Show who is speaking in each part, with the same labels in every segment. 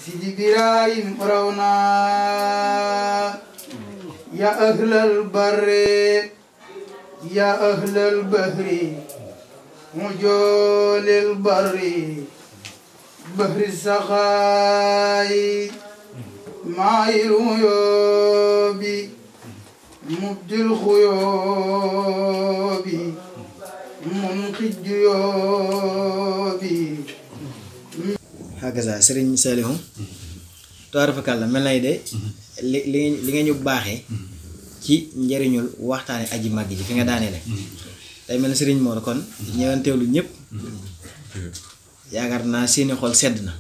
Speaker 1: سيدي برايم رونا يا أهل البر يا أهل البحر مجول البر بحر السخاء معي الغيوب مبدي الخيوب منقذ الجيوب
Speaker 2: hakaza Serigne Saliou taarafakalla mel nay de li nga ñu baaxee ci njëriñul waxtaane aji màgg ji fi nga daaneele tey mel Serigne Mor kon ñëwanteelu ñëpp yaakaar naa seeni xol sedd na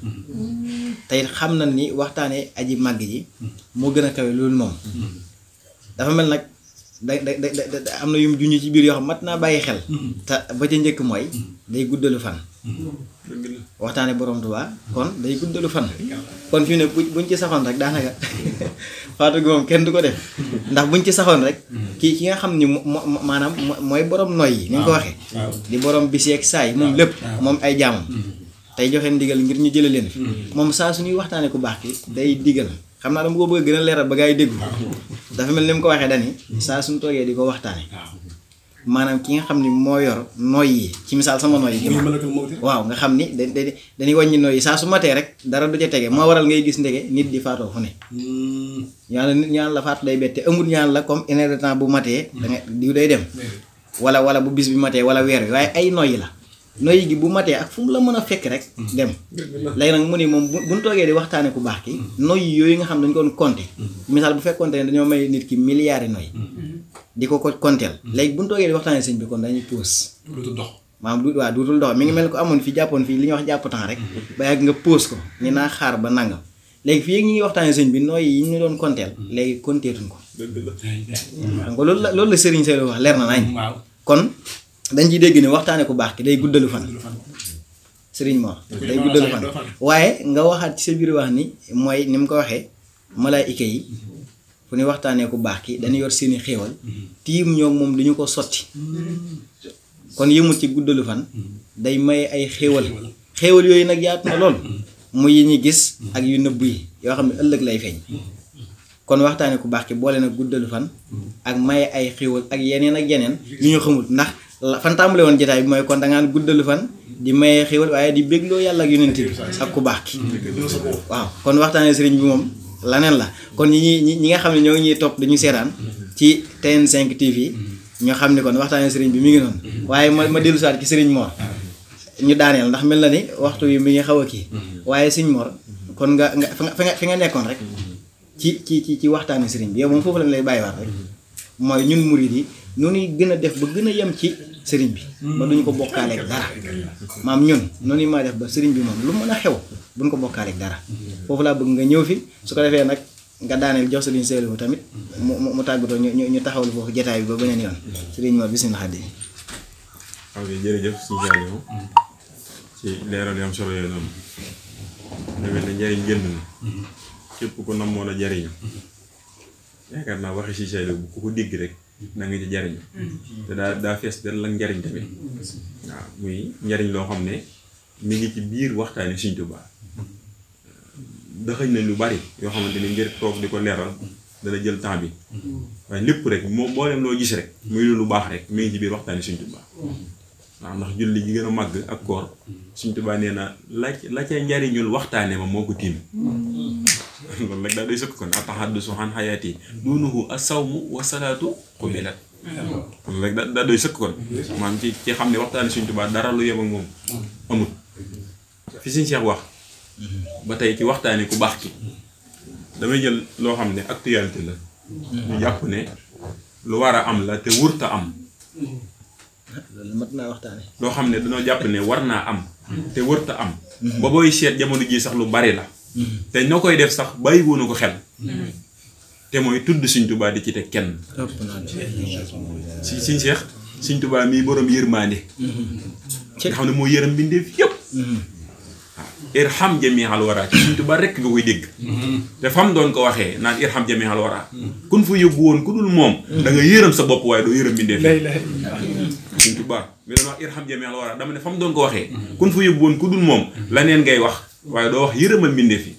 Speaker 2: tey xam na ni waxtaane aji màgg ji moo gën a kawe loolu moom dafa mel nag da am na yum junj ci biir yoo xam mat naa bàyyi xel te ba ca njëkk mooy day guddalu fan waxtaane borom Tuubaa kon day guddalu fan kon fi ne buñ ci saxoon rek daanaka faatu gi moom kenn du ko def ndax buñ ci saxoon rek ki nga xam ni maanaam mooy borom noy yi ni nga ko waxee di borom bis yeeg saa yi moom lépp moom ay jaamam tey joxe ndigal ngir ñu jële leen fi moom saa suñuy waxtaane ku baax ki day digal xam naa dama ko bëgg gën a leeral ba gaa yi déggu dafa mel ni mu ko waxee dani saa suñu toogee di ko waxtaane maanaam ki nga xam ni moo yor nooy yi ci misaal sama nooy yi waaw nga xam ni dañuy wàññi nooy yi saa su matee rek dara du ca tege moo waral ngay gis ndege nit di faatoo fu ne ñaan la nit ñaan la faatu day bette amul ñaan la comme une heure de temps bu matee danga diw day dem wala bu bis bi matee wala weer bi waaye ay nooy la nooy gi bu matee ak fu mu la mën a fekk rek dem léegi nag mu ni moom buñ toogee di waxtaane ku baax ki nooy yooyu nga xam dañ ko doon compter misaal bu fekkoonte ne dañoo may nit ki milliards yi nooy di ko konteel léegi bu ñu toogee di waxtaanee sëñ bi kon dañuy pause maanaam duutul dox mi ngi mel ko amoon fi jàppoon fii li ñuy wax jàpp temps rek ba yàgg nga pause ko ni naa xaar ba nangam léegi fii ñi ngi waxtaanee sëñ bi nooy yi ñu doon konteel léegi konteetuñ ko xam nga loolu la Serigne Saliou wax leer na nañ kon dañ ciy dégg ne waxtaane ku baax ki day guddalu fan Serigne Mor day guddalu fan waaye nga waxaat ci sa biir wax ni mooy ni mu ko waxee malaayika yi fu ni waxtaanee ku baax ki dañu yor seeni xéewal tiim ñoom moom duñu ko sotti kon yëmul ci guddalu fan day maye ay xéewal yooyu nag yaatu na lool muy yi ñu gis ak yu nëbb yi yoo xam ne ëllëg lay feeñ kon waxtaanee ku baax ki boole na guddalu fan ak maye ay xéewal ak yeneen yu ñu xamul ndax fan tàmbale woon jotaay bi mooy kon da ngaan guddalu fan di maye xéewal waaye di bégloo yàlla ak yonent bi ak ku baax ki waaw kon waxtaanee sëriñ bi moom laneen la kon ñi nga xam ne ñoo ngi ñuy topp dañu seetaan ci TN5 TV ñoo xam ne kon waxtaanee sëriñ bi mi ngi noonu waaye ma dellu saat ci sëriñ Mor ñu daaneel ndax mel na ni waxtu yi mi ngi xaw a kii waaye sëriñ Mor kon nga fi nga nekkoon rek ci waxtaanee sëriñ bi yow moom foofu lañ lay bàyyiwaat rek mooy ñun murid yi noonu gën a def ba gën a yem ci sëriñ bi ba duñu ko bokkaaleeg dara maam ñun noonu maa def ba sëriñ bi moom lu mën a xew buñ ko bokkaaleeg dara foofu laa bëgg nga ñëw fi su ko defee nag nga daaneel jox Serigne Saliou tamit mu tàggatoo ñu taxawlu foofu jotaay bi ba beneen yoon Serigne Mor bismillah xaddi
Speaker 3: ok jërëjëf suñu Saliou ci leeral yu am solo yooyu noonu demee na njariñ jënd na képp ku namoon a jariñu yaakaar naa waxi si Saliou bu ku ko digg rek na nga ci jariñu te daa fees del la njariñ tamit waaw muy njariñ loo xam ne mi ngi ci biir waxtaani Sëriñ Tuubaa daxañ nañ lu bari yoo xamante ni ngir toog di ko leeral dana jël temps bi waaye lépp rek moo dem loo gis rek muy lu baax rek mi ngi ci biir waxtaani Sëriñ Tuubaa waaw ndax julli ji gën a màgg ak koor Sëriñ Tuubaa nee na la ca njariñul waxtaane ma moo ko tiim loolu rek daa doy sëkk kon atahaddusu an hayaati duunuhu as-sawmu wa salaatu qubilat loolu rek daa doy sëkk kon maanaam ci xam ne waxtaane Sëriñ Tuubaa dara lu yem ak moom amul fi Sëriñ Cheikh wax ba tey ci waxtaane ku baax ki damay jël loo xam ne actualité la ñu jàpp ne lu war a am la te wurta am
Speaker 2: loolu mat naa waxtaane
Speaker 3: loo xam ne dañoo jàpp ne war naa am te wërta am ba booy seet jamono ji sax lu bari la te ñoo koy def sax bàyyi woonu ko xel te mooy tudd Sëriñ Tuubaa di ci teg kenn si Sëriñ Cheikh Sëriñ Tuubaa mii boroom yërmaande nga xam ne moo yërëm mbindeef yëpp irham jami'al wara ci Sëriñ Tuubaa rekk nga koy dégg te fam doon ko waxee naan irham jami'al wara kun fa yóbbu woon ku dul moom da nga yërëm sa bopp waaye doo yërëm mbindeef Sëñ Tuubaa mi doon wax irham jami al wara dama ne fa mu doon ko waxee kun fa yóbbu woon ku dul moom la neen ngay wax waaye doo wax yërëmal mbindeef yi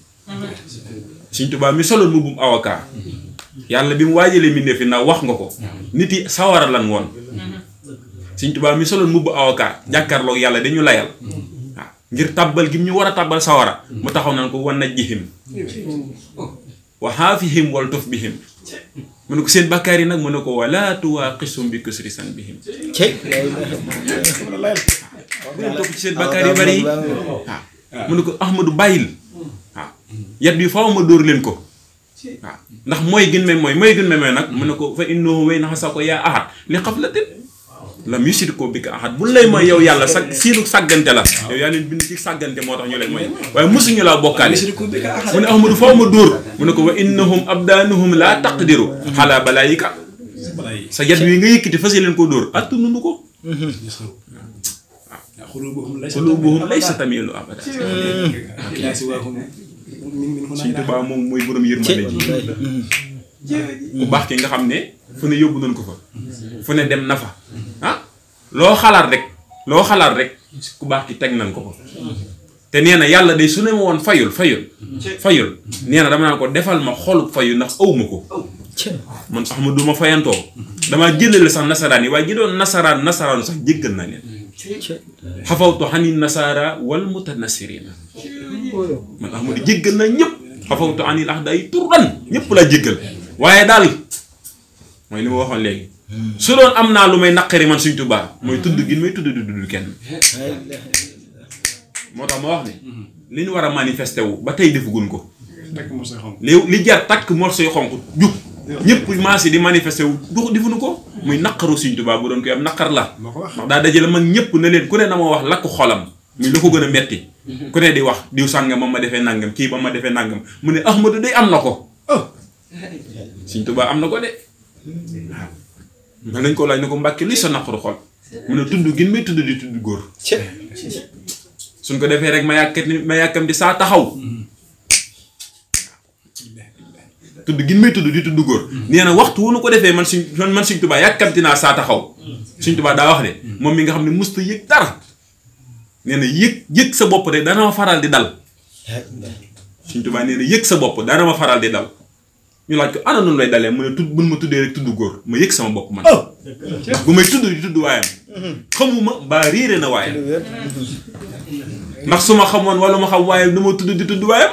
Speaker 3: Sëñ Tuubaa mi soloon mbubbum avocat yàlla bi mu waajalee mbindeef yi ndax wax nga ko nit yi sawara lan woon Sëñ Tuubaa mi soloon mbubbu avocat jàkkaarloog yàlla dañu layal waaw ngir tàbbal gi ñu war a tàbbal sawara mu taxaw naan ko wan najjihim wa xaafihim wal tuf bihim mu ne ko seen bàkkaar yi nag mu ne ko wala tuwaaqisum bi kusri san bihim bu leen topp ci seen bàkkaar yi bari waaw mu ne ko Ahmadu bàyyil waaw yat bi faaw ma dóor leen ko waaw ndax mooy gën mooy gën may nag mu ne ko fa innahu way naxa sa ko yaa ahad li xaflatin lam yushriku bika ahad bu lay mooy yow yàlla sa siinu sàggante la yow yaa leen bind ci sàggante moo tax ñu lay mooy waaye mosuñu laa bokkaale mu ne Ahmadu faaw ma dóor mu ne ko wa innahum abdaanuhum laa taqdiru xalaa balaayika sa yat wi nga yëkkati fas leen koo dóor attununu ko xulubuhum laysa tamilu abada Sëñ Tuubaa moom mooy borom yërmande ji ku baax ki nga xam ne fu ne yóbbu nañ ko fa fu ne dem na fa ah loo xalaat rek ku baax ki teg nañ ko ko te nee na yàlla day su ne ma woon fayul nee na dama naan ko defal ma xolub fayu ndax awma ko man Ahmadu ma fayantoo damaa jëlale sax nasaraan yi waaye ñi doon nasaraanu sax jéggal naa leen xafawtu xani nasara wal mutanasirina man Ahmadu jéggal na ñëpp xafawtu anil ahda yi turan ñëpp laa jéggal waaye daal mooy li ma waxoon léegi su doon am naa lu may naqari man Sëñ Tuubaa mooy tudd gi may tudd di dudd kenn moo tax ma wax ne li ñu war a manifesté wu ba tey defaguñ ko li jar takk morso yu xonq jub ñëpp maasi di manifesté wu du defuñu ko muy naqaru Sëñ Tuubaa bu doon koy am naqar la ndax daa dajale mag ñëpp ne leen ku ne na ma wax lakk xolam muy lu ko gën a metti ku ne di wax diw sàngam ma defee nàngam kii ba ma defee nàngam mu ne Ahmadu day am na ko Sëñ Tuubaa am na ko de waaw man nañ ko laaj ne ko Mbàkke li sa naqaru xol mu ne tudd gin may tudd di tudd góor suñ ko defee rek ma yàkkam di saa taxaw tudd gin may tudd di tudd góor nee na waxtu wu nu ko defee man Sëñ Tuubaa yàkkamti naa saa taxaw Sëñ Tuubaa daa wax de moom mi nga xam ne musta yëg dara nee na yëg sa bopp de dana ma faral di dal Sëñ Tuubaa nee na yëg sa bopp dana ma faral di dal ñu laaj ko ana noonu lay dalee mu ne buñ ma tuddee rek tudd góor ma yëg sama bopp man bu may tudd di tudd waayam xamuma mbaa réere na waayam ndax su ma xamoon wala ma xam waayam dama tudd di tudd waayam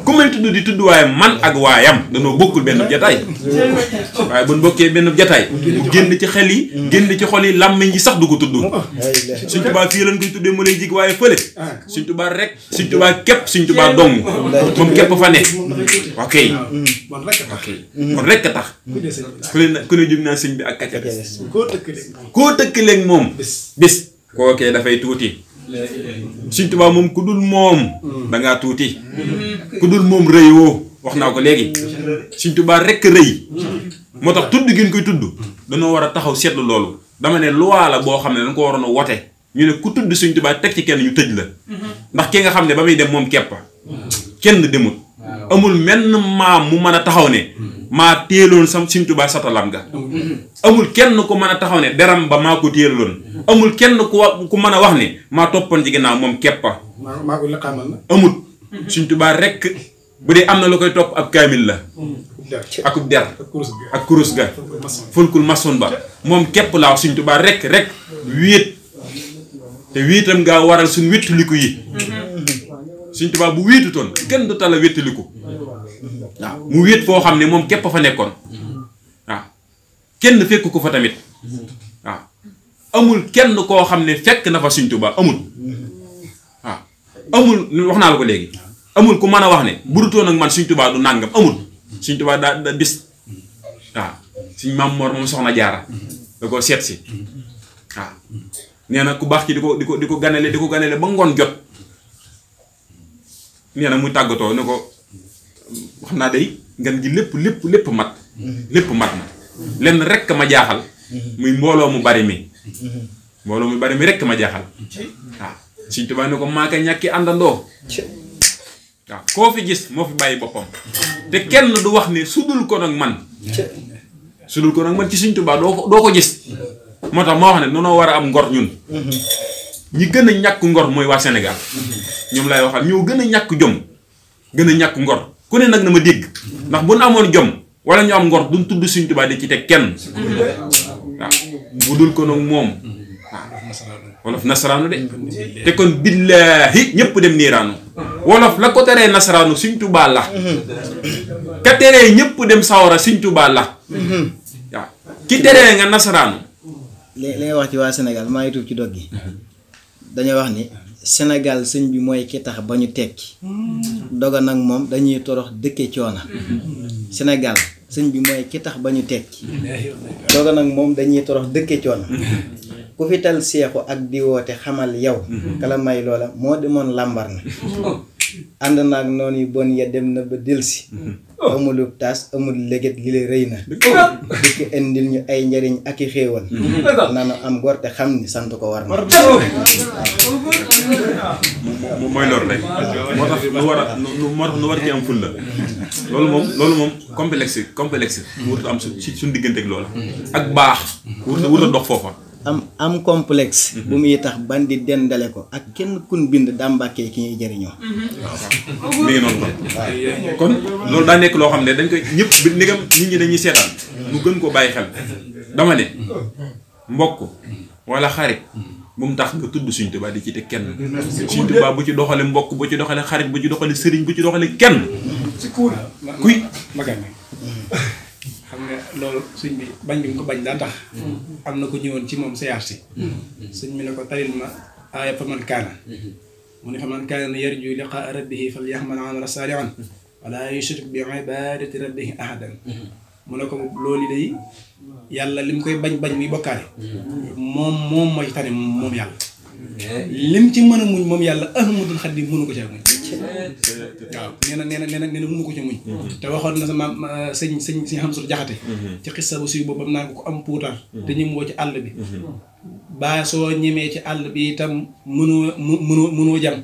Speaker 3: ku may tudd di tudd waayam man ak waayam danoo bokkul benn jataay waaye buñ bokkee benn jataay bu génn ci xel yi génn ci xol yi làmmiñ yi sax du ko tudd Sëñ Tuubaa fii lañ koy tuddee mu lay jig waaye fële Sëñ Tuubaa rek Sëñ Tuubaa képp Sëñ Tuubaa dong moom képp fa ne ok kon rek a tax ku ne jóg naa sëñ bi ak kacca des koo tëkkaleeg moom bis kookee dafay tuuti Sëñ Tuubaa moom ku dul moom dangaa tuuti ku dul moom rëy woo wax naa ko léegi Sëñ Tuubaa rekk rëy moo tax tudd gi ñu koy tudd dañoo war a taxaw seetlu loolu dama ne loi la boo xam ne dañ ko waroon a wote ñu ne ku tudd Sëñ Tuubaa teg ci kenn ñu tëj la ndax ki nga xam ne ba muy dem moom keppa kenn demut amul menn maam mu mën a taxaw ne maa téeloon sam Sëñ Tuubaa satalam ga amul kenn ku mën a taxaw ne deram ba maa ko téeloon amul kenn ku mën a wax ne maa toppoon ci ginnaaw moom keppa
Speaker 4: maa ko liqaamal na
Speaker 3: amul Sëñ Tuubaa rekk bu dee am na lu koy topp ab kaamil la akub der ak kurus ga fulkul mason ba moom kepp laa wax Sëñ Tuubaa rekk wéet te wéetam ngaa waral suñ wéttaliku yi Sëñ Tuubaa bu wéetutoon kenn du tala wéttaliku waaw mu wéet foo xam ne moom képp fa nekkoon waaw kenn fekk ko fa tamit waaw amul kenn koo xam ne fekk na fa Sëñ Tuubaa amul waaw amul wax naa la ko léegi amul ku mën a wax ne burutoon ak man Sëñ Tuubaa du nàngam amul Sëñ Tuubaa daa bis waaw Sëñ Maam Mor moom soxna Jaara da ko seet si waaw nee na ku baax ci di ko ganale ba ngoon jot nee na muy tàggatoo ne ko wax naa day ngan gi lépp mat na lenn rekk ma jaaxal muy mbooloo mu bari mi rekk ma jaaxal waaw Sëñ Tuubaa ne ko maaka ñàkki àndandoo waaw koo fi gis moo fi bàyyi boppam te kenn du wax ne sudul ko nag man ci Sëñ Tuubaa doo ko gis moo tax moo wax ne noonu war a am ngor ñun ñi gën a ñàkk ngor mooy waa Sénégal ñoom lay waxal ñoo gën a ñàkk jom gën a ñàkk ngor ku ne nag na ma dégg ndax bu nu amoon jom wala ñu am ngor duñ tudd Sëriñ Tuubaa di ci teg kenn waaw bu dul ko nag moom wolof nasaraanu de te kon billaahi ñëpp dem niiraanu wolof la ko teree nasaraanu Sëriñ Tuubaa la ka teree ñëpp dem sawara Sëriñ Tuubaa la waaw ki teree nga nasaraanu
Speaker 2: li nga wax ci waa Sénégal maa ngi tuub ci dog gi dañoo wax ni Sénégal sëñ bi mooy ki tax ba ñu tekki doga nag moom dañuy torox dëkke coona Sénégal sëñ bi mooy ki tax ba ñu tekki doga nag moom dañuy torox dëkke coona ku fi tal seexu ak di woote xamal yow kala may loola moo demoon làmbar na ànd naag noonu yu bon ya dem na ba delsi amulub taas amul léget li la rëy na dikk indil ñu ay njariñ ak i xéewal nanu am gor te xam ni sant ko war na
Speaker 3: mooy loolu rek moo tax nu war ci am ful la loolu moom complexe wurtu am suñ diggante ak loola ak baax wurtu dox foofa
Speaker 2: am complexe bu muy tax bandi dendale ko ak kenn kun bind dàmbàkkee ki ñuy jëriñoo
Speaker 3: mi ngi noonu kon loolu daa nekk loo xam ne dañ koy ñëpp bi ndigam nit ñi dañuy seetaan mu gën koo bàyyi xel dama ne mbokk wala xarit bu mu tax nga tudd Sëriñ Tuubaa di ci te kenn Sëriñ Tuubaa bu ci doxale mbokk bu ci doxale xarit bu ci doxale sëriñ bu ci doxale kenn kuy
Speaker 4: magane xam nga loolu sëñ bi bañ bi nga ko bañ daa tax am na ko ñëwoon ci moom siyaar si sëñ bi ne ko taril ma aaya fa man kaana mu ne fa man kaana yarju liqaa rabbihi falyaxmal amala saalihan wala yushrik bi ibadati rabbihi ahadan mu ne ko loolu day yàlla li mu koy bañ muy bokkaale moom mooy tane moom yàlla lim ci mën a muñ moom yàlla Ahmadul Xaadim mënu ko ca muñ waaw nee na mënu ko ca muñ te waxoon na sama sëñ Hamsul Jaxate ci xissa bu suy boobu bam naan ko am puutar te ñëm woo ci àll bi baa soo ñemee ci àll bi itam mënoo jam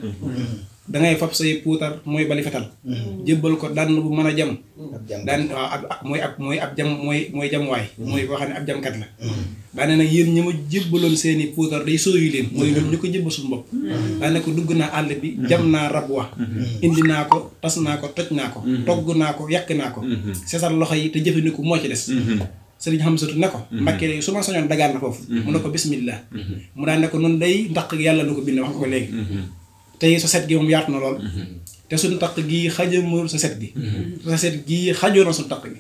Speaker 4: dangay fab say puutar mooy bali fetal jébbal ko daan bu mën a jam daan waaw mooy ab jam mooy jamwaay mooy koo xam ne ab jamkat la daane nag yéen ñi ma jébbaloon seeni puutar day sooyu leen mooy ñoom ñu ko jébbal suñu bopp daane ko dugg naa àll bi jam naa rab wa indi naa ko tas naa ko toj naa ko togg naa ko yàq naa ko sesal loxo yi te jëfandiku moo ci des sëriñ Hamsatu ne ko Mbàkke léegi su ma soñoon dagaan na foofu mu ne ko bismillah mu daan ne ko noonu day ndax yàlla na ko bind wax nga ko léegi tey sa set gi moom yaatu na lool te suñu taq gii xajamul sa set gi sa set gii xajoo na suñu taq gi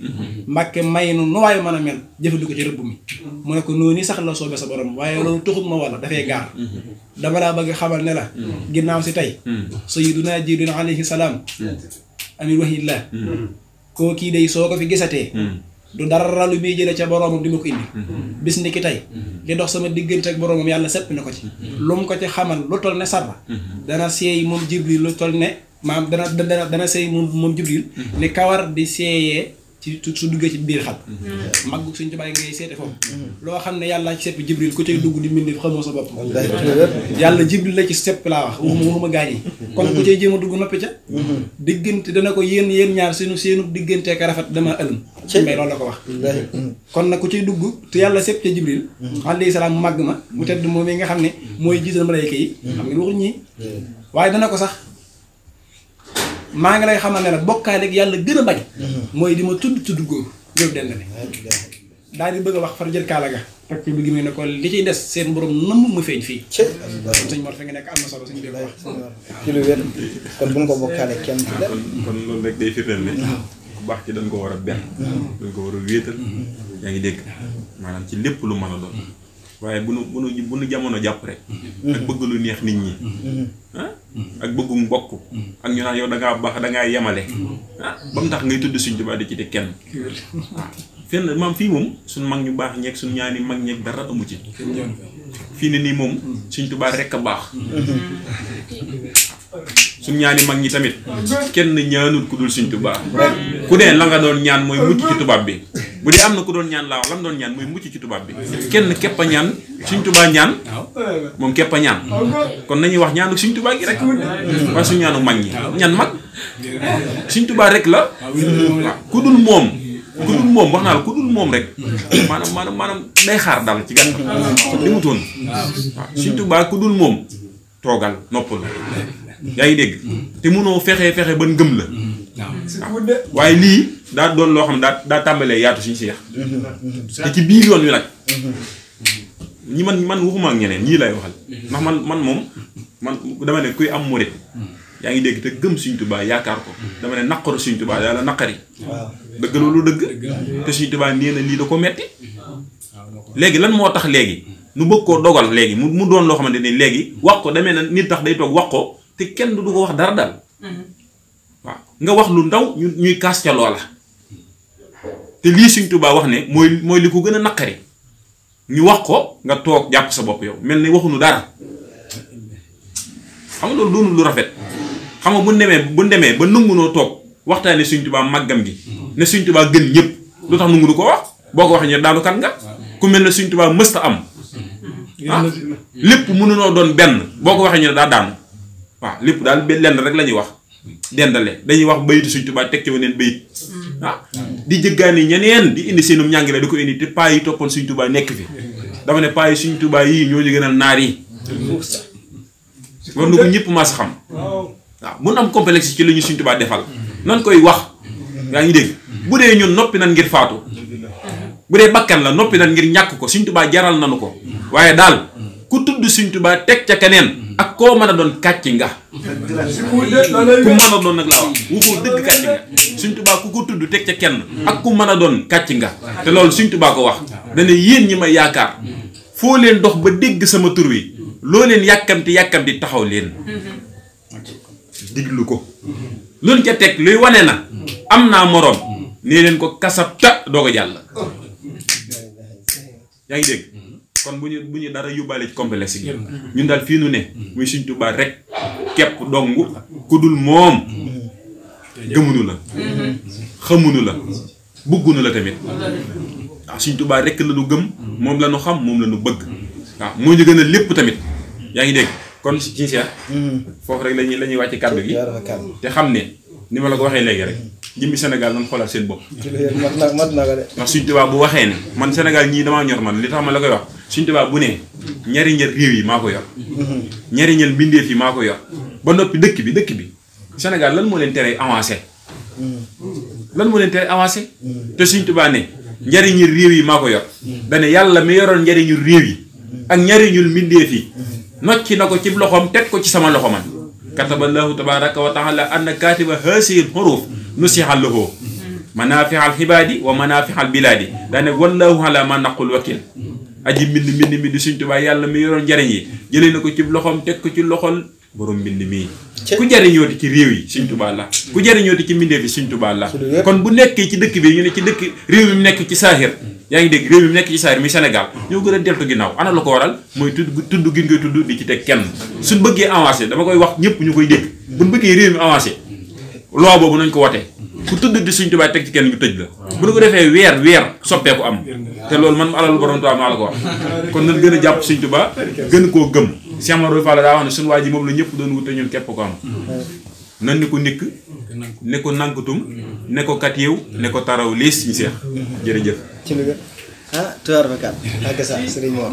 Speaker 4: Mbàkke may nu nu waaye mën a mel jëfandiku ci rëbb mi mu ne ko noonu sax la soobee sa borom waaye loolu taxut ma walla dafay gaar dama laa bëgg xamal ne la ginnaaw si tey sayyiduna Jibriil alayhi salaam amir wahillah koo kii day soo ko fi gisatee du dara lu muy jëlee ca boroomam di ma ko indi bis ni ki tey li dox sama diggante ak boroomam yàlla sepp na ko ci lu mu ko ci xamal lu toll ne sarra dana seey moom Jibril lu toll ne maam dana seey moom Jibril ni kawar di seeyee ci su duggee ci biir xal maggu Sëriñ Tuubaa ngay seete foofu loo xam ne yàlla ci sepp Jibril ku cay dugg di mbindi xamoo sa bopp yàlla Jibril la ci sepp laa wax waxuma gaañ yi kon ku cay jéem a dugg noppi ca diggante dana ko yéen ñaar seenu diggante ka rafet dama ëlëm mais loolu la ko wax kon nag ku ciy dugg te yàlla sepp ca Jibril alayhi salaam mu màgg ma mu tedd moom yi nga xam ne mooy jiital malayka yi xam nga waxuñ ñi waaye dana ko sax maa ngi lay xamal ne la bokkaale ak yàlla gën a bañ mooy di ma tudd góor ñëw dend ne daal di bëgg a wax far jël kaala ga rek bi gi muy ne ko li ciy des seen borom nëmm mu feeñ fii sëñ Mor fi nga nekk am na solo sëñ bi wax
Speaker 2: ci lu wér kon bu nga ko bokkaale kenn
Speaker 3: kon loolu rek day firndeel ne ku baax ci dañ ko war a benn dañ ko war a wéetal yaa ngi dégg maanaam ci lépp lu mën a doon waaye bu nu jamono jàpp rek ak bëgg lu neex nit ñi ak bëggum mbokk ak ñu naan yow dangaa baax dangaa yemale ba mu tax ngay tudd Sëriñ Tuubaa di ci te kenn waaw fenn maam fii moom suñ mag ñu baax ñeeg suñ ñaani mag ñeeg dara amu ci fii ne nii moom Sëriñ Tuubaa rek a baax suñ ñaani mag ñi tamit kenn ñaanul ku dul Sëriñ Tuubaa ku ne la nga doon ñaan mooy mucc ci tubaab bi bu dee am na ku doon ñaan laa wax lam doon ñaan mooy mucc ci tubaab bi kenn képp a ñaan Sëriñ Tuubaa ñaan moom képp a ñaan kon nañuy wax ñaanu Sëriñ Tuubaa gi rek waaye suñu ñaanu mag ñi ñaan mag Sëriñ Tuubaa rek la waaw ku dul moom ku dul moom wax naa la ku dul moom rek maanaam day xaar dal ci gàttal li mu toon waaw Sëñ Tuubaa ku dul moom toogal noppal yaa ngi dégg te mënoo fexe ba ngëm la waaye lii daa doon loo xam ne daa tàmbalee yaatu suñu seex te ci biir yoon wi nag ñi man waxuma ak ñeneen ñii lay waxal ndax man moom dama ne kuy am murit yaa ngi dégg te gëm Sëñ Tuubaa yaakaar ko dama ne naqaru Sëñ Tuubaa yàlla naqari dëgg loolu dëgg te Sëñ Tuubaa nee na lii da ko metti léegi lan moo tax léegi nu bëgg koo dogal léegi mu doon loo xamante ni léegi wax ko demee na nit tax day toog wax ko te kenn du ko wax dara daal waaw nga wax lu ndaw ñuy kaas ca loola te lii Sëñ Tuubaa wax ne mooy li ko gën a naqari ñu wax ko nga toog jàpp sa bopp yow mel ni waxuñu dara xam nga loolu doonul lu rafet xam nga bu demee ba nangu noo toog waxtaane Sëñ Tuubaa màggam gi ne Sëñ Tuubaa gën ñëpp lu tax nangu du ko wax boo ko waxee ñu daanu kan nga ku mel ne Sëñ Tuubaa mësta am lépp mënunoo doon benn boo ko waxee ñu ne daa daanu waaw lépp daal lenn rek la ñuy wax dendale dañuy wax bayitu Sëñ Tuubaa teg ci weneen bayit di jëggaani ñeneen di indi seenum ñàngile di ko indi te paa yi toppoon Sëñ Tuubaa nekk fi dama ne paa yi Sëñ Tuubaa yii ñoo ñu gënal naar yi war na ko ñëpp maas xam waaw mun am complexe ci li ñu Sëñ Tuubaa defal nan koy wax yaa ngi dégg bu dee ñun noppi nan ngir faatu bu dee bakkan la noppi nan ngir ñàkk ko Sëñ Tuubaa jaral nanu ko waaye daal ku tudd Sëñ Tuubaa teg ca keneen ak koo mën a doon kàcc nga ku mën a doon nag laa wax waxoo dëgg kàcc nga Sëñ Tuubaa ku ko tudd teg ca kenn ak ku mën a doon kàcc nga te loolu Sëñ Tuubaa ko wax dana yéen ñi may yaakaar foo leen dox ba dégg sama tur wi loo leen yàkkamti taxaw leen diglu ko loolu ca teg luy wane na am naa moroom nee leen ko kasabta doog a jàll yaa ngi dégg kon bu ñu dara yóbbaale ci complexe gi ñun daal fii nu ne muy Sëñ Tuubaa rek képp dong ku dul moom gëmunu la xamunu la bëggunu la tamit waaw Sëñ Tuubaa rek la nu gëm moom la nu xam moom la nu bëgg waaw moo ñu gën a lépp tamit yaa ngi dégg kon ci Cheikh foofu rek lañuy wàcc kàddu gi te xam ne ni ma la ko waxee léegi rek jëmmi Sénégal nan xoolaat seen bopp
Speaker 2: mat na ko de
Speaker 3: ndax Sëñ Tuubaa bu waxee ne man Sénégal ñii damaa ñor man li tax ma la koy wax Sëñ Tuubaa bu ne njariñal réew yi maa ko yor njariñal mbindeef yi maa ko yor ba noppi dëkk bi Sénégal lan moo leen tere avancé te Sëñ Tuubaa ne njariñul réew yi maa ko yor dane yàlla mi yoroon njariñul réew yi ak njariñul mbindeef yi nocci na ko ci loxoom teg ko ci sama loxo man kataballahu tabaraka wa taala anna katiba hasil huruf nusihal lahu manafihal xibaadi wa manafihal bilaadi daane wallahu ala ma naqul wakil aji mbind Sëñ Tuubaa yàlla mi yoroon njariñ yi jëlee na ko ci loxoom teg ko ci loxol borom mbind mii ku jariñooti ci réew yi Sëñ Tuubaa la ku jariñooti ci mbindeef yi Sëñ Tuubaa la kon bu nekkee ci dëkk bi ñu ne ci dëkk réew mi mu nekk ci saahir yaa ngi dégg réew mi mu nekk ci saahir mi Sénégal ñoo gën a deltu ginnaaw ana la ko waral mooy tudd gi ngay tudd di ci teg kenn suñ bëggee avancé dama koy wax ñëpp ñu koy dégg buñ bëggee réew mi avancé loi boobu nañ ko wote ku tudd di Sëñ Tuubaa teg ci kenn ñu tëj la bu ñu ko defee weer soppeeku am te loolu man alalu borom Tuubaa maa la ko wax kon nañ gën a jàpp Sëñ Tuubaa gën koo gëm Cheikh Amadou Fall daa wax ne suñu waa ji moom la ñëpp doon wute ñun képp ko am nan ni ko nikk ne ko nankutum ne ko kat yow ne ko taraw liis ñu seex jërëjëf
Speaker 2: ci lu tuwaar fakal ak sa sëriñ Mor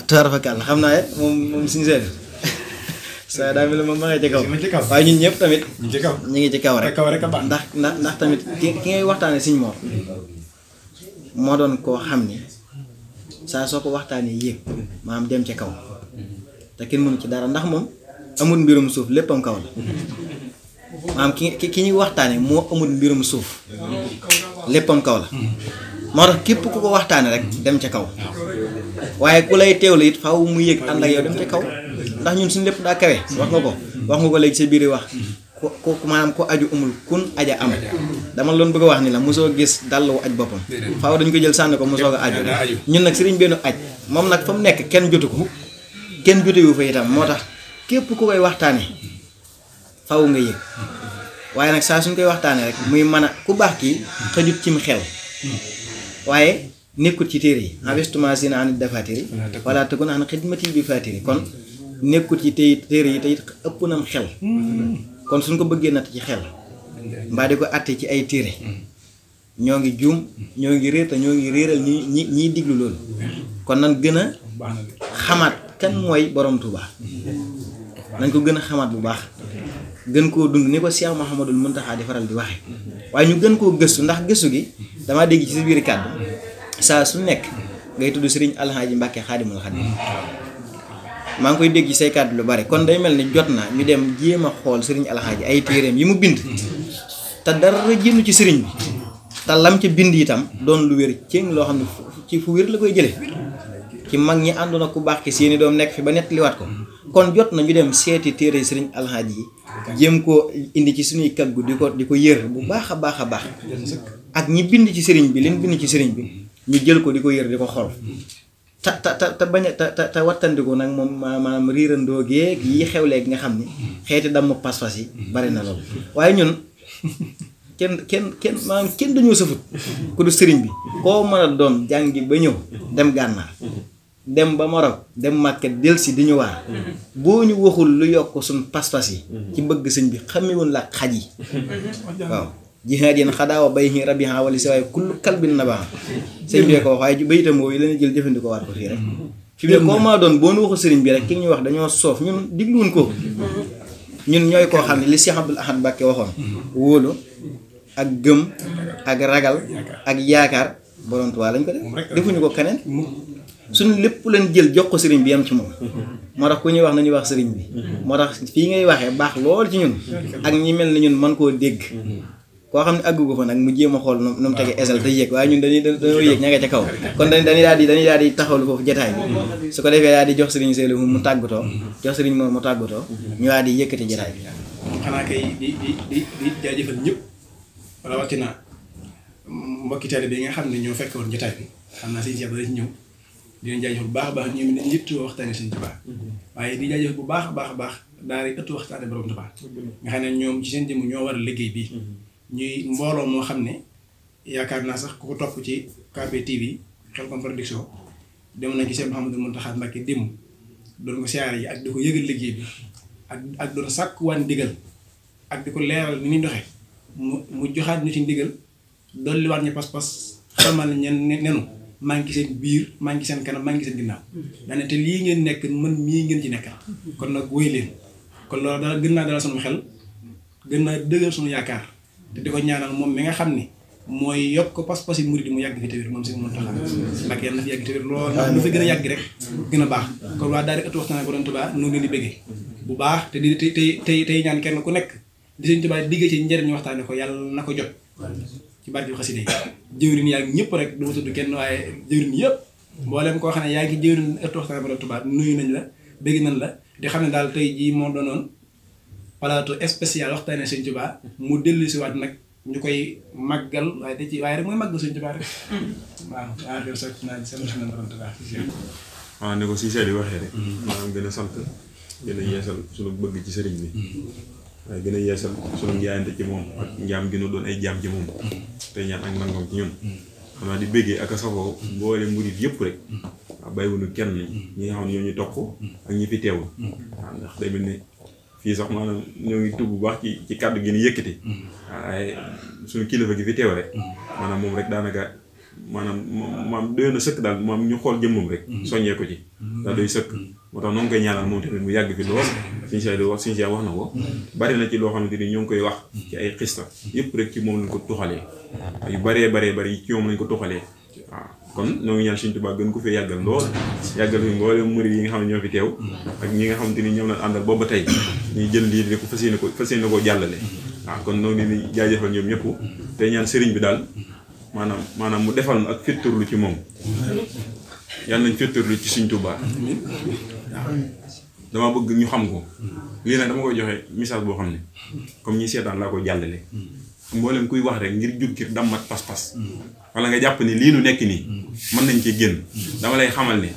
Speaker 2: tuwaar fakal xam naa moom suñu seen saa daa mel moom ma nga ci kaw waaye ñun ñëpp tamit ñu ngi ci kaw rek ndax tamit ki ngay waxtaane Sëñ Mor moo doon koo xam ni saa soo ko waxtaanee yéeg maam dem ca kaw te kenn mënu ci dara ndax moom amul mbirum suuf léppam kaw la maam ki ñuy waxtaanee moo amul mbirum suuf léppam kaw la moo tax képp ku ko waxtaanee rek dem ca kaw waaye ku lay teewlu it faaw mu yéeg ànd ak yow dem ca kaw ndax ñun suñu lépp daa kawe wax nga ko léegi sa biir wax ku maanaam ko aju umul kun aja am dama loon bëgg a wax ni la mosoo gis dàll wu aj boppam faaw dañu ko jël sànni ko mosoo ko aju ñun nag sëriñ benn aj moom nag fa mu nekk kenn jotu ko kenn jotewu fa itam moo tax képp ku koy waxtaane faaw nga yëg waaye nag saa suñ koy waxtaane rek muy mën a ku baax kii xëjut cim xel waaye nekkut ci téere yi investissement si na an defatiri wala te gun an xidmati bi fatiri kon nekkut ci téere yi te it ëpp nam xel kon suñ ko bëggee natt ci xel mbaa di ko àtte ci ay téere ñoo ngi juum ñoo ngi réer te ñoo ngi réeral ñiy diglu loolu kon nan gën a xamaat kan mooy borom Touba nañ ko gën a xamaat bu baax gën koo dund ni ko Cheikh Mouhamadul Mountakha di faral di waxe waaye ñu gën koo gëstu ndax gëstu gi damaa dégg ci sa biir kàddu saa su nekk ngay tudd Serigne Alhaaji Mbàkke Xaadimul Xaadim maa ngi koy dégg ci say kàddu lu bari kon day mel ni jot na ñu dem jéem a xool Serigne Alhaaji ay téeréem yi mu bind te dara génn ci sëriñ bi te lam ca bind itam doon lu wér céng loo xam ne ci fu wér la koy jële ci mag ñi àndoon ak ku baax ki seeni doom nekk fi ba nettaliwaat ko kon jot na ñu dem seeti téere Serigne Alhaaji yi jéem koo indi ci suñuy kaggu di ko yër bu baax a baax a baax ak ñi bind ci sëriñ bi leen bind ci sëriñ bi ñu jël ko di ko yër di ko xool te bañ a te wattandiku nag moom maanaam riirandoo geeg yi xew léegi nga xam ni xeeti damm pas-pas yi bari na loolu waaye ñun kenn maanaam kenn dañoo sëfut ku du sëriñ bi koo mën a doon jàngi ba ñëw dem gànnaar dem ba Maroc dem Màkka delsi di ñu waar boo ñu waxul lu yokk suñ pas-pas yi ci bëgg sëñ bi xamewoon la xaj yi waaw jihaad yéen xadaawa bay hi rabiha wala si waaye kullu kalbin nabaa sëñ bi ko wax waaye bayitam wooyu la ñuy jël jëfandikoo waat ko fii rek fi mu ne koo mën a doon boo ñu waxul sëriñ bi rek ki ñuy wax dañoo soof ñun digluwuñ ko ñun ñooy koo xam ne li Cheikh Abdoul Ahad Mbacké waxoon wóolu ak gëm ak ragal ak yaakaar borom Tuubaa lañ ko def defuñu ko keneen suñu lépp leen jël jox ko sëriñ bi yam ci moom moo tax ku ñuy wax nañuy wax sëriñ bi moo tax fii ngay waxee baax lool ci ñun ak ñi mel ni ñun mën koo dégg koo xam ne àggu ko fa nag mu jéem a xool nu mu tegee esal te yéeg waaye ñun dañoo yéeg ña nga ca kaw kon dañuy daal di taxawlu foofu jotaay bi su ko defee daal di jox sëriñ Saliou mu tàggatoo jox sëriñ moom mu tàggatoo ñu daal di yëkkati jotaay bi
Speaker 4: xanaa kay di jaajëfal ñëpp rawatina mbokki taalibe bi nga xam ne ñoo fekk woon jotaay bi xam naa sëñ Cheikh dara ci ñëw di leen jaajëfal bu baax a baax ñoom it njëttu waxtaane sëñ Tuubaa waaye di jaajëfal bu baax a baax daal di ëttu waxtaane borom Tuubaa nga xam ne ñoom ci seen jëmm ñoo war a liggéey bii ñuy mbooloo moo xam ne yaakaar naa sax ku ko topp ci KB TV Khelcom Production dem nañ ci seen Mouhamadou Mountakha Mbacké démb doon ko siyaare yi ak di ko yëgal liggéey bi ak doon sàkk waan ndigal ak di ko leeral ni ñuy doxee mu joxaat ñu ci ndigal dolliwaat ñu pas-pas xamal ñen nenu maa ngi seen biir maa ngi seen kanam maa ngi seen ginnaaw daane te lii ngeen nekk man mii ngeen ci nekkal kon nag wéy leen kon loolu dara gën naa dala sunu xel gën naa dëgër sunu yaakaar te di ko ñaanal moom mi nga xam ni mooy yokk ko pas-pas yi murid mu yàgg fi te wér moom si Mountakha Mbacké yàlla na fi yàgg te wér lool ndax lu fi gën a yàgg rek gën a baax kon waa daal di ëttu waxtaan borom Tuubaa nu ngi leen di bëggee bu baax te di tey ñaan kenn ku nekk di Sëñ Tuubaa digg ci njëriñ waxtaane ko yàlla na ko jot ci barke xasida yi jëwriñ yaa ngi ñëpp rek du ma tudd kenn waaye jëwriñ yëpp mboolem koo xam ne yaa ngi jëwriñ ëttu waxtaane borom Tuubaa nuyu nañ la bëgg nañ la di xam ne daal tey jii moo doonoon plateau spécial waxtaane Sëñ Tuubaa mu dellu si waat nag ñu koy màggal waaye rek mooy màggal Sëñ Tuubaa rek
Speaker 3: waaw ne ko si seedi waxee rek maanaam gën a sant gën a yeesal suñu bëgg ci sëriñ bi waaye gën a yeesal suñu njaayante ci moom ak njaam gi nu doon ay jaam ci moom tey ñaan ak nangam ci ñun xam naa di béggee ak a safoo boole murit yëpp rek waaw bàyyiwuñu kenn ñi nga xam ne ñoo ñu topp ak ñi fi teewul waaw ndax day mel ne fii sax maanaam ñoo ngi tubb bu baax ci kàddu gi ni yëkkati waaye suñu kilifa gi fi teew rek maanaam moom rek daanaka maam doy na sëkk daal maam ñu xool jëmmam rek soññee ko ci daal doy sëkk moo tax noo ngi koy ñaanal moom tamit mu yàgg fi lool suñu say wax na ko bari na ci loo xamante ni ñoo ngi koy wax ci ay xista yëpp rek ci moom lañ ko tuxalee yu baree bari ci moom lañ ko tuxalee waaw kon ñoo ngi ñaan Sëñ Tuubaa gën ko fee yàggal lool yàggal fi mboolem murid yi nga xam ne ñoo fi teew ak ñi nga xamante ni ñoom lañ àndal booba tey ñuy jël lii di ko fas yéene ko jàllale waaw kon noo ngi leen di jaajëfal ñoom ñëpp te ñaan sëriñ bi daal maanaam mu defal na ak féttarlu ci moom yàlla nañ féttarlu ci Sëñ Tuubaa dama bëgg ñu xam ko lii nag dama koy joxe message boo xam ne comme ñi seetaan laa ko jàllale mboolem kuy wax rek ngir jug ci dammat pas-pas wala nga jàpp ni lii nu nekk nii mën nañ ci génn dama lay xamal ne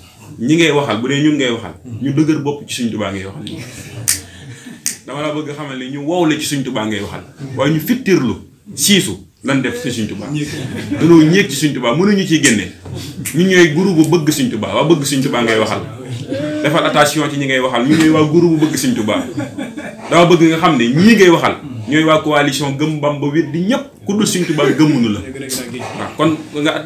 Speaker 3: ñi ngay waxal bu dee ñun ngay waxal ñu dëgër bopp ci Sëñ Tuubaa ngay waxal dama la bëgg xamal ne ñu wow la ci Sëñ Tuubaa ngay waxal waaye ñu fittirlu siisu lan def ci Sëñ Tuubaa danoo ñéeg ci Sëñ Tuubaa mënuñu ciy génne ñu ñooy groupe bu bëgg Sëñ Tuubaa waa bëgg Sëñ Tuubaa ngay waxal defal attention ci ñi ngay waxal ñu ñooy waa groupe bu bëgg Sëñ Tuubaa dama bëgg nga xam ne ñii ngay waxal ñooy waa coalition gëm Bamba wét di ñëpp ku dul Sëñ Tuubaa gëmmuñu la waaw kon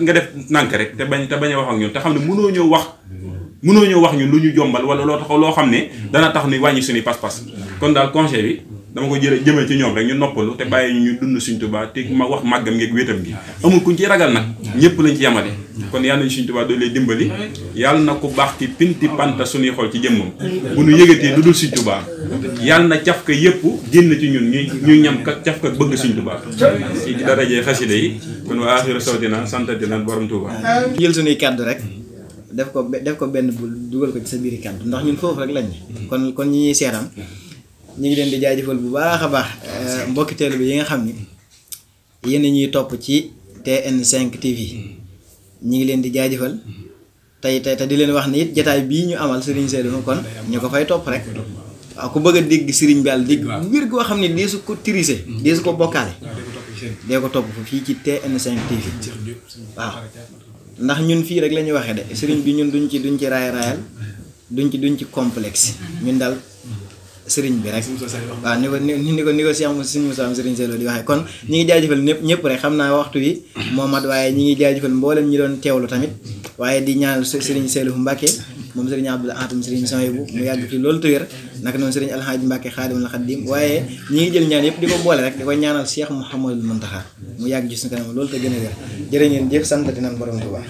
Speaker 3: nga def nànk rek te bañ a wax ak ñun te xam ne mënoo ñëw wax ñun lu ñu jombal wala loo xam ne dana tax ni wàññi suñuy pas-pas kon daal conseil bi dama ko jëmee ci ñoom rek ñu noppalu te bàyyi ñu dund Sëñ Tuubaa te ma wax màggam ngeeg wéetam gi amul kuñ ci ragal nag ñëpp lañ ci yamale kon yàlla nañu Sëñ Tuubaa doo lay dimbali yàlla na ku baax ki pinti panta suñuy xol ci jëmmam bu ñu yëgatee lu dul Sëñ Tuubaa yàlla na caf ka yëpp génn ci ñun ñuy ñam ka caf ka bëgg Sëñ Tuubaa ci darajee xasida yi kon wa aaxiru sawtina santatina borom Tuubaa
Speaker 2: jël suñuy kàddu rek def ko benn bu dugal ko ci sa biiri kàddu ndax ñun foofu rek lañ kon ñi ñuy seetaan ñu ngi leen di jaajëfal bu baax a baax mbokki teelu bi yi nga xam ni yéen ñuy topp ci TN5 TV ñu ngi leen di jaajëfal tey te di leen wax ni it jataay bii ñu amal Serigne Saliou kon ñu ko fay topp rek waaw ku bëgg a dégg Serigne bi àll dégg wér goo xam ne dee su ko tirise dee su ko bokkaale dee ko topp fii ci TN5 TV waaw ndax ñun fii rek la ñuy waxee de Serigne bi ñun duñ ci raayal duñ ci complexe ñun daal sëriñ bi rek waaw ni ko Cheikh Moussa Serigne Saliou di waxee kon ñi ngi jaajëfal ñëpp rek xam naa waxtu wi moo mat waaye ñi ngi jaajëfal mboolem ñi doon teewlu tamit waaye di ñaanal Serigne Saliou Mbacké moom Serigne Abdoul Atom Serigne Sohaibou mu yàgg fi loolu te wér naka noonu Serigne Alhaji Mbacké Khadimul Khadim waaye ñi ngi jël ñaan yëpp di ko boole rek di ko ñaanal Cheikh Mouhamadou Mountakha mu yàgg ci suñu kanam loolu te gën a wér jërë ngeen jëf santati nan borom Tuubaa